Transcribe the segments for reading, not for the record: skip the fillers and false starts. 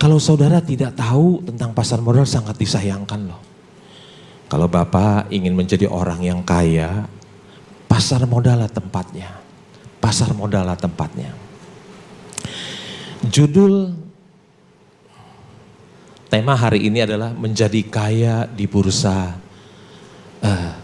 Kalau saudara tidak tahu tentang pasar modal sangat disayangkan loh. Kalau Bapak ingin menjadi orang yang kaya, pasar modal lah tempatnya. Pasar modal lah tempatnya. Judul tema hari ini adalah menjadi kaya di bursa,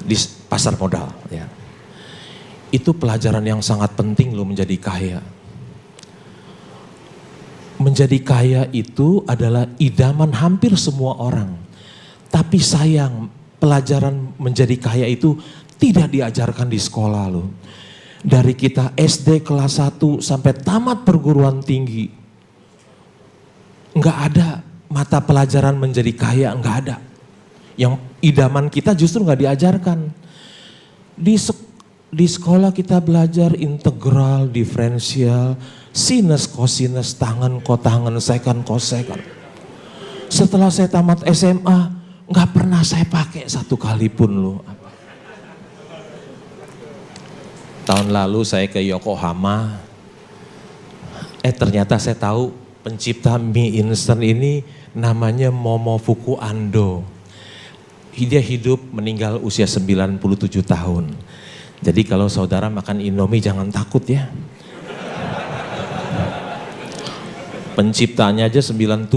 di pasar modal. Ya. Itu pelajaran yang sangat penting loh menjadi kaya. Menjadi kaya itu adalah idaman hampir semua orang. Tapi sayang, pelajaran menjadi kaya itu tidak diajarkan di sekolah loh. Dari kita SD kelas 1 sampai tamat perguruan tinggi. Enggak ada mata pelajaran menjadi kaya, enggak ada. Yang idaman kita justru enggak diajarkan. Di sekolah kita belajar integral, diferensial, sinus, kosinus, tangen, kotangen, sekon, kosekon. Setelah saya tamat SMA, nggak pernah saya pakai satu kali pun loh. Tahun lalu saya ke Yokohama, ternyata saya tahu pencipta mie instan ini namanya Momofuku Ando. Dia hidup meninggal usia 97 tahun. Jadi kalau saudara makan Indomie jangan takut ya. Penciptanya aja 97.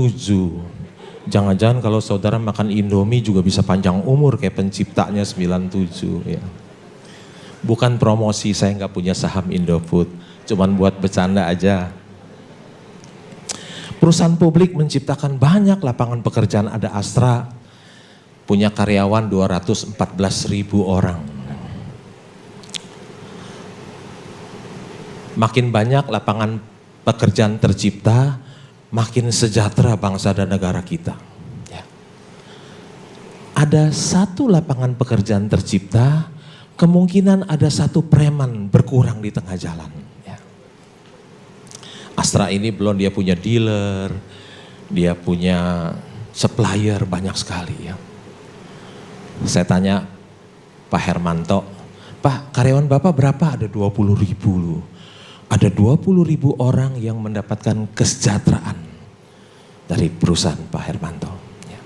Jangan-jangan kalau saudara makan Indomie juga bisa panjang umur kayak penciptanya 97 ya. Bukan promosi, saya nggak punya saham Indofood, cuman buat bercanda aja. Perusahaan publik menciptakan banyak lapangan pekerjaan, ada Astra, punya karyawan 214.000 orang. Makin banyak lapangan pekerjaan tercipta, makin sejahtera bangsa dan negara kita. Ya. Ada satu lapangan pekerjaan tercipta, kemungkinan ada satu preman berkurang di tengah jalan. Ya. Astra ini belum dia punya dealer, dia punya supplier banyak sekali ya. Saya tanya Pak Hermanto, Pak karyawan Bapak berapa? Ada 20.000 loh. Ada 20.000 orang yang mendapatkan kesejahteraan dari perusahaan Pak Hermanto. Ya.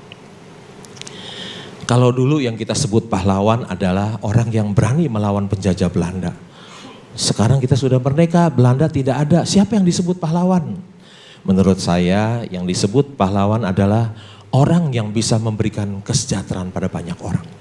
Kalau dulu yang kita sebut pahlawan adalah orang yang berani melawan penjajah Belanda. Sekarang kita sudah merdeka, Belanda tidak ada. Siapa yang disebut pahlawan? Menurut saya yang disebut pahlawan adalah orang yang bisa memberikan kesejahteraan pada banyak orang.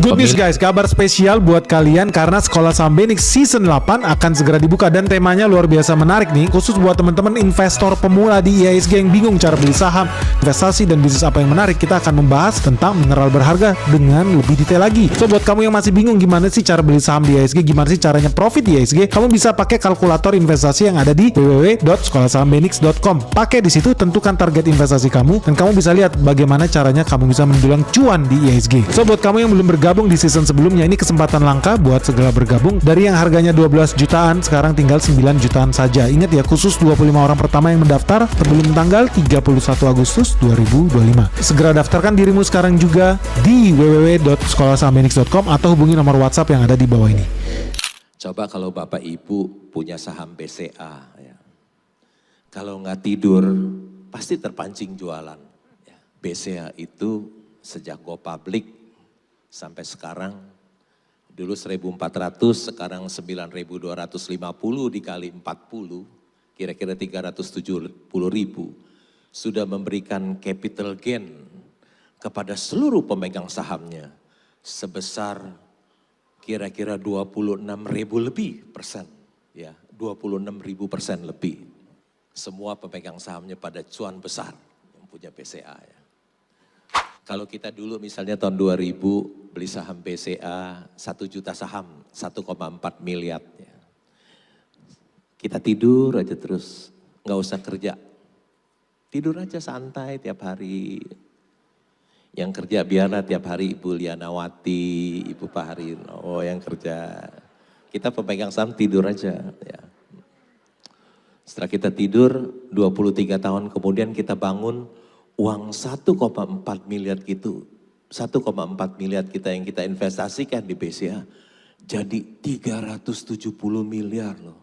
Good news guys, kabar spesial buat kalian karena Sekolah Saham Benix Season 8 akan segera dibuka dan temanya luar biasa menarik nih, khusus buat teman-teman investor pemula di IHSG yang bingung cara beli saham, investasi dan bisnis apa yang menarik. Kita akan membahas tentang mineral berharga dengan lebih detail lagi. So buat kamu yang masih bingung gimana sih cara beli saham di IHSG, gimana sih caranya profit di IHSG, kamu bisa pakai kalkulator investasi yang ada di www.sekolahsahambenix.com. Pakai di situ, tentukan target investasi kamu dan kamu bisa lihat bagaimana caranya kamu bisa mendulang cuan di IHSG. So buat kamu yang belum bergabung di season sebelumnya, ini kesempatan langka buat segera bergabung. Dari yang harganya 12 jutaan sekarang tinggal 9 jutaan saja. Ingat ya, khusus 25 orang pertama yang mendaftar sebelum tanggal 31 Agustus 2025. Segera daftarkan dirimu sekarang juga di www.sekolahsahambenix.com atau hubungi nomor WhatsApp yang ada di bawah ini. Coba kalau Bapak Ibu punya saham BCA ya. Kalau nggak tidur pasti terpancing jualan. Ya. BCA itu sejak go public sampai sekarang, dulu 1.400, sekarang 9.250 dikali 40, kira-kira 370.000, sudah memberikan capital gain kepada seluruh pemegang sahamnya sebesar kira-kira 26.000 lebih persen, ya 26.000% lebih. Semua pemegang sahamnya pada cuan besar yang punya BCA ya. Kalau kita dulu misalnya tahun 2000 beli saham BCA 1 juta saham, 1,4 miliar. Ya. Kita tidur aja terus, nggak usah kerja. Tidur aja santai tiap hari. Yang kerja biarlah tiap hari Ibu Lianawati, Ibu Paharino yang kerja. Kita pemegang saham tidur aja. Ya. Setelah kita tidur 23 tahun kemudian kita bangun, uang 1,4 miliar gitu, 1,4 miliar kita yang kita investasikan di BCA, jadi 370 miliar loh.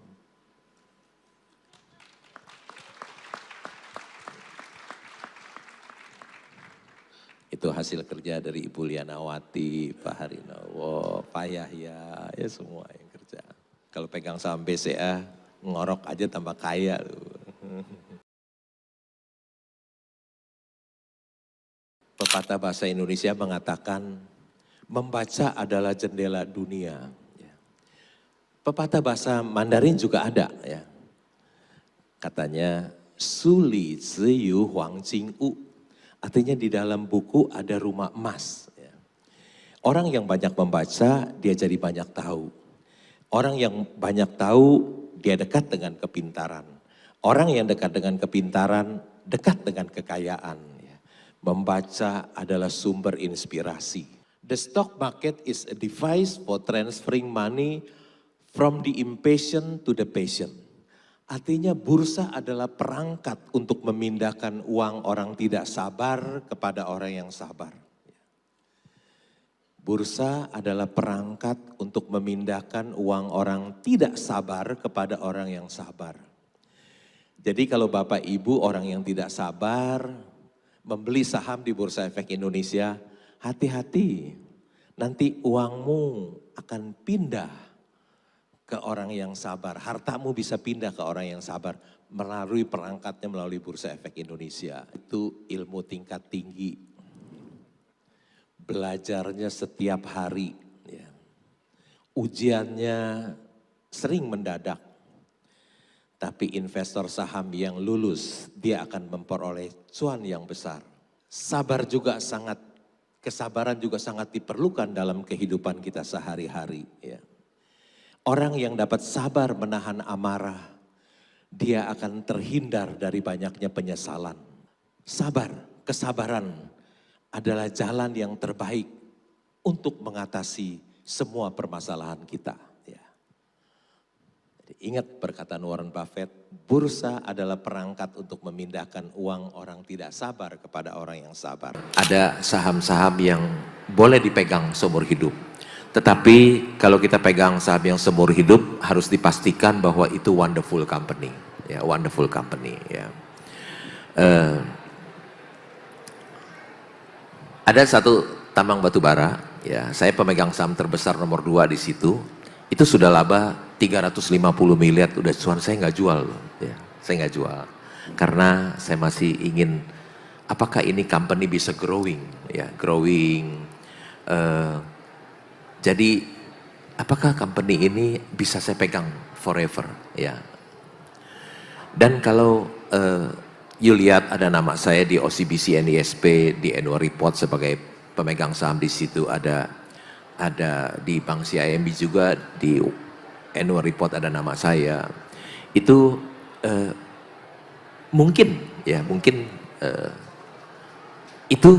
Itu hasil kerja dari Ibu Lianawati, Pak Harinowo, Pak Yahya, ya semua yang kerja. Kalau pegang saham BCA, ngorok aja tambah kaya loh. Pepatah bahasa Indonesia mengatakan, membaca adalah jendela dunia. Pepatah bahasa Mandarin juga ada ya. Katanya, Su li zi yu huang jing u. Artinya di dalam buku ada rumah emas. Orang yang banyak membaca, dia jadi banyak tahu. Orang yang banyak tahu, dia dekat dengan kepintaran. Orang yang dekat dengan kepintaran, dekat dengan kekayaan. Membaca adalah sumber inspirasi. The stock market is a device for transferring money from the impatient to the patient. Artinya bursa adalah perangkat untuk memindahkan uang orang tidak sabar kepada orang yang sabar. Bursa adalah perangkat untuk memindahkan uang orang tidak sabar kepada orang yang sabar. Jadi kalau Bapak Ibu orang yang tidak sabar membeli saham di Bursa Efek Indonesia, hati-hati. Nanti uangmu akan pindah ke orang yang sabar. Hartamu bisa pindah ke orang yang sabar melalui perangkatnya melalui Bursa Efek Indonesia. Itu ilmu tingkat tinggi. Belajarnya setiap hari. Ya. Ujiannya sering mendadak. Tapi investor saham yang lulus, dia akan memperoleh cuan yang besar. Kesabaran juga sangat diperlukan dalam kehidupan kita sehari-hari. Ya. Orang yang dapat sabar menahan amarah, dia akan terhindar dari banyaknya penyesalan. Kesabaran adalah jalan yang terbaik untuk mengatasi semua permasalahan kita. Ya. Jadi ingat perkataan Warren Buffett, bursa adalah perangkat untuk memindahkan uang orang tidak sabar kepada orang yang sabar. Ada saham-saham yang boleh dipegang seumur hidup. Tetapi kalau kita pegang saham yang seumur hidup harus dipastikan bahwa itu wonderful company, ya wonderful company. Ya. Ada satu tambang batu bara, ya saya pemegang saham terbesar nomor 2 di situ. Itu sudah laba 350 miliar, udah cuan saya nggak jual loh, ya saya nggak jual karena saya masih ingin apakah ini company bisa growing, ya growing. Jadi apakah company ini bisa saya pegang forever ya. Dan kalau you lihat ada nama saya di OCBC NISP di annual report sebagai pemegang saham di situ, ada di Bank CIMB juga di annual report ada nama saya. Itu mungkin itu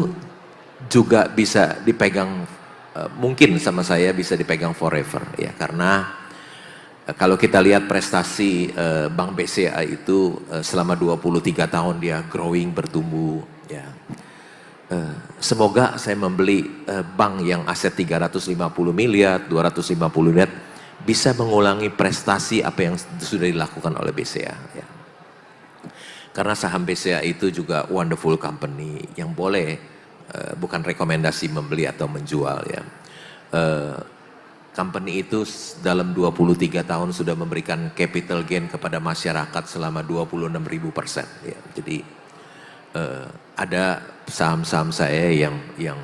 juga bisa dipegang. Mungkin sama saya bisa dipegang forever ya, karena kalau kita lihat prestasi Bank BCA itu selama 23 tahun dia growing, bertumbuh ya. Semoga saya membeli bank yang aset 350 miliar, 250 miliar bisa mengulangi prestasi apa yang sudah dilakukan oleh BCA ya. Karena saham BCA itu juga wonderful company yang boleh bukan rekomendasi membeli atau menjual ya. Company itu dalam 23 tahun sudah memberikan capital gain kepada masyarakat selama 26.000% ya. Jadi ada saham-saham saya yang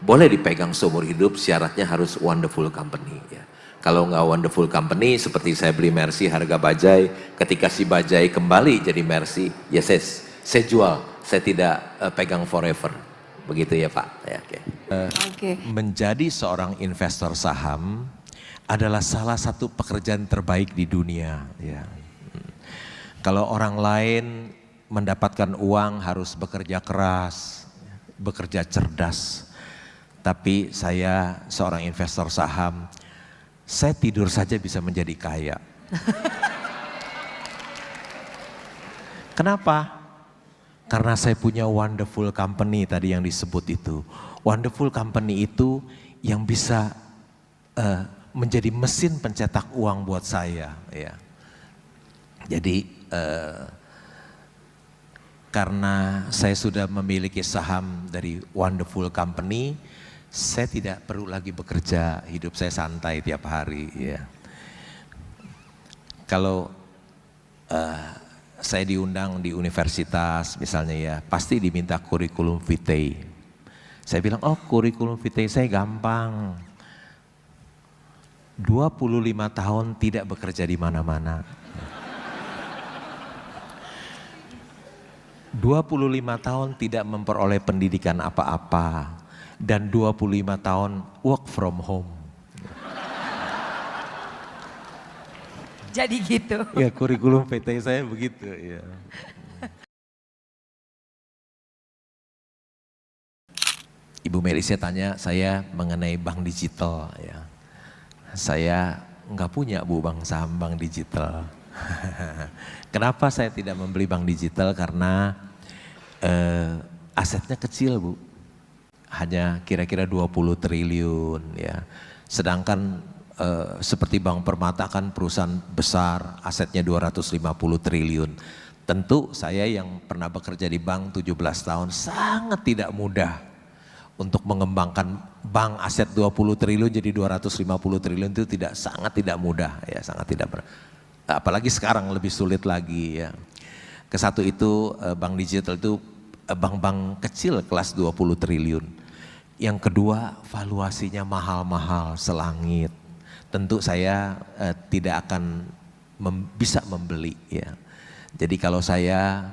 boleh dipegang seumur hidup, syaratnya harus wonderful company ya. Kalau nggak wonderful company seperti saya beli Mercy harga bajai, ketika si bajai kembali jadi Mercy ya saya jual. Saya tidak pegang forever, begitu ya Pak. Ya, okay. Menjadi seorang investor saham adalah salah satu pekerjaan terbaik di dunia. Ya. Kalau orang lain mendapatkan uang harus bekerja keras, bekerja cerdas. Tapi saya seorang investor saham, saya tidur saja bisa menjadi kaya. Kenapa? Karena saya punya wonderful company tadi yang disebut itu. Wonderful company itu yang bisa menjadi mesin pencetak uang buat saya. Ya. Jadi karena saya sudah memiliki saham dari wonderful company, saya tidak perlu lagi bekerja, hidup saya santai tiap hari. Ya. Kalau saya diundang di universitas misalnya ya, pasti diminta kurikulum vitae. Saya bilang, oh kurikulum vitae saya gampang. 25 tahun tidak bekerja di mana-mana. 25 tahun tidak memperoleh pendidikan apa-apa. Dan 25 tahun work from home. Jadi gitu. Ya kurikulum vitae saya begitu. Ya. Ibu Melisa tanya saya mengenai bank digital. Ya. Saya nggak punya Bu bank saham bank digital. Kenapa saya tidak membeli bank digital? Karena asetnya kecil Bu. Hanya kira-kira 20 triliun ya. Sedangkan seperti Bank Permata kan perusahaan besar, asetnya 250 triliun. Tentu saya yang pernah bekerja di bank 17 tahun sangat tidak mudah untuk mengembangkan bank aset 20 triliun jadi 250 triliun itu sangat tidak mudah ya, sangat tidak. Apalagi sekarang lebih sulit lagi ya. Kesatu itu bank digital itu bank-bank kecil kelas 20 triliun. Yang kedua valuasinya mahal-mahal selangit. Tentu saya tidak akan bisa membeli ya. Jadi kalau saya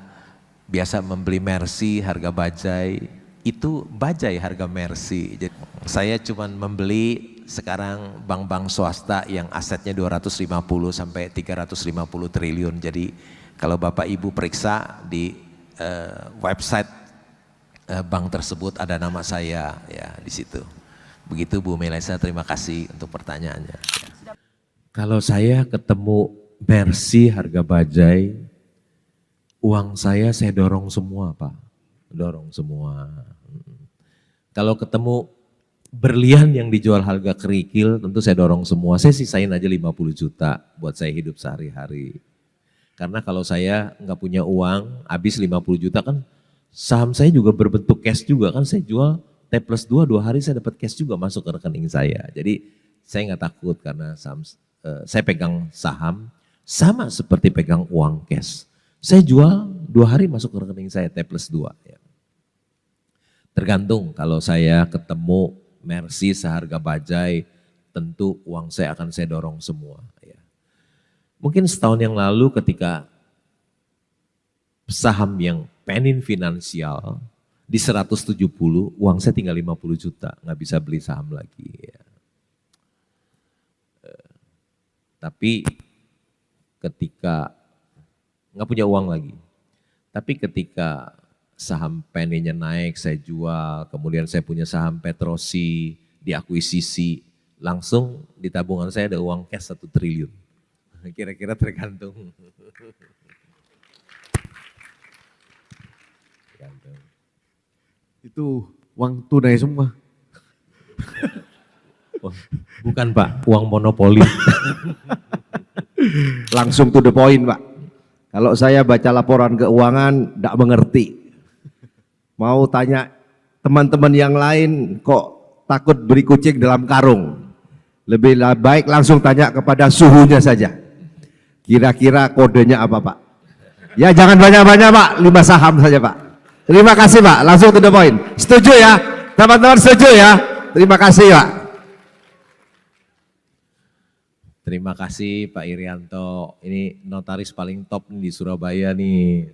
biasa membeli Mercy harga bajai, itu bajai harga Mercy. Jadi saya cuma membeli sekarang bank-bank swasta yang asetnya 250 sampai 350 triliun. Jadi kalau Bapak Ibu periksa di website bank tersebut ada nama saya ya di situ. Begitu Bu Melisa, terima kasih untuk pertanyaannya. Kalau saya ketemu Mercy harga bajai, uang saya dorong semua Pak, dorong semua. Kalau ketemu berlian yang dijual harga kerikil, tentu saya dorong semua. Saya sisain aja 50 juta buat saya hidup sehari-hari. Karena kalau saya nggak punya uang, habis 50 juta kan saham saya juga berbentuk cash juga kan, saya jual T+2 2 hari saya dapat cash juga masuk ke rekening saya. Jadi saya nggak takut karena saham, saya pegang saham sama seperti pegang uang cash. Saya jual 2 hari masuk ke rekening saya T+2. Ya. Tergantung kalau saya ketemu Mercy seharga bajai, tentu uang saya akan saya dorong semua. Ya. Mungkin setahun yang lalu ketika saham yang Penin Finansial di 170, uang saya tinggal 50 juta, nggak bisa beli saham lagi. Ya. Tapi ketika, nggak punya uang lagi. Tapi ketika saham Peninnya naik, saya jual, kemudian saya punya saham Petrosi, diakuisisi, langsung di tabungan saya ada uang cash 1 triliun. Kira-kira tergantung. Itu uang tunai semua. Bukan Pak, uang monopoli. Langsung to the point Pak. Kalau saya baca laporan keuangan tidak mengerti. Mau tanya teman-teman yang lain kok takut beri kucing dalam karung. Lebih baik langsung tanya kepada suhunya saja. Kira-kira kodenya apa Pak? Ya jangan banyak-banyak Pak, 5 saham saja Pak. Terima kasih Pak, langsung to the point. Setuju ya? Teman-teman setuju ya? Terima kasih Pak. Terima kasih Pak Irianto, ini notaris paling top nih di Surabaya nih.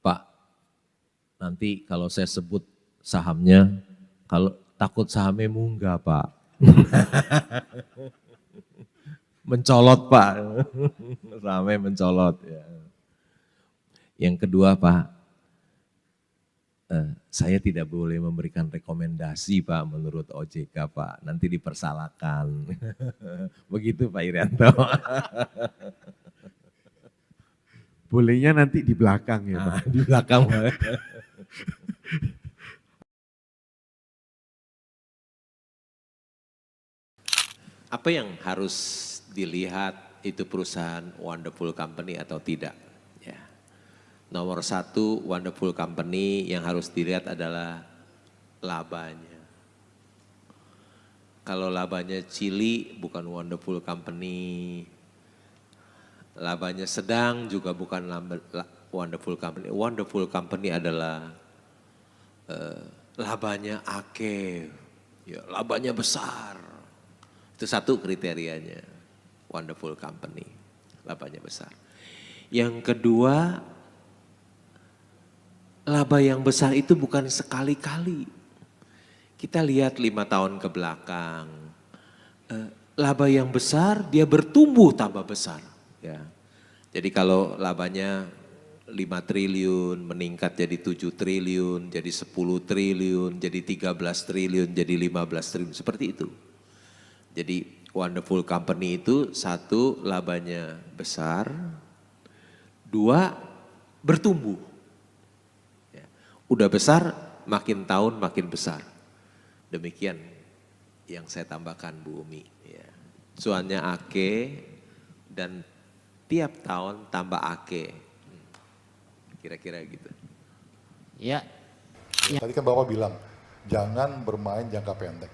Pak, nanti kalau saya sebut sahamnya, kalau takut sahamnya munggah Pak. Mencolot Pak, sahamnya mencolot. Ya. Yang kedua Pak, saya tidak boleh memberikan rekomendasi Pak menurut OJK Pak, nanti dipersalahkan. Begitu Pak Irianto. Bolehnya nanti di belakang ya Pak. Di belakang Pak. Apa yang harus dilihat itu perusahaan wonderful company atau tidak? Ya. Nomor satu, wonderful company yang harus dilihat adalah labanya. Kalau labanya cili bukan wonderful company. Labanya sedang juga bukan wonderful company. Wonderful company adalah labanya akeh, ya, labanya besar. Itu satu kriterianya, wonderful company, labanya besar. Yang kedua, laba yang besar itu bukan sekali-kali. Kita lihat 5 tahun ke belakang, laba yang besar dia bertumbuh tambah besar. Ya. Jadi kalau labanya 5 triliun meningkat jadi 7 triliun, jadi 10 triliun, jadi 13 triliun, jadi 15 triliun, seperti itu. Jadi wonderful company itu satu, labanya besar, dua, bertumbuh. Ya. Udah besar, makin tahun makin besar. Demikian yang saya tambahkan Bu Umi. Ya. Cuannya ake dan tiap tahun tambah ake. Kira-kira gitu. Ya. Tadi kan Bapak bilang, jangan bermain jangka pendek,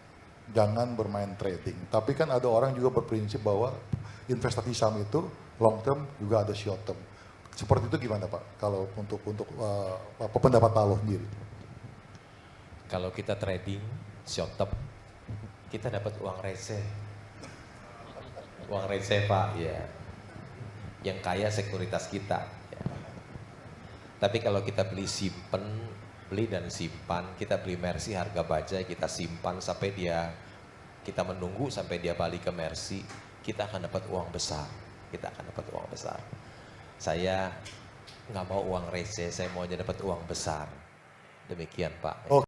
jangan bermain trading. Tapi kan ada orang juga berprinsip bahwa investasi saham itu long term juga ada short term. Seperti itu gimana Pak? Kalau untuk pendapat Pak Aloh sendiri? Kalau kita trading short term, kita dapat uang receh. Uang receh Pak, ya. Yang kaya sekuritas kita. Ya. Tapi kalau kita beli dan simpan, kita beli Mercy harga bajai, kita simpan sampai kita menunggu sampai dia balik ke Mercy, kita akan dapat uang besar. Kita akan dapat uang besar. Saya nggak mau uang receh, saya maunya dapat uang besar. Demikian Pak.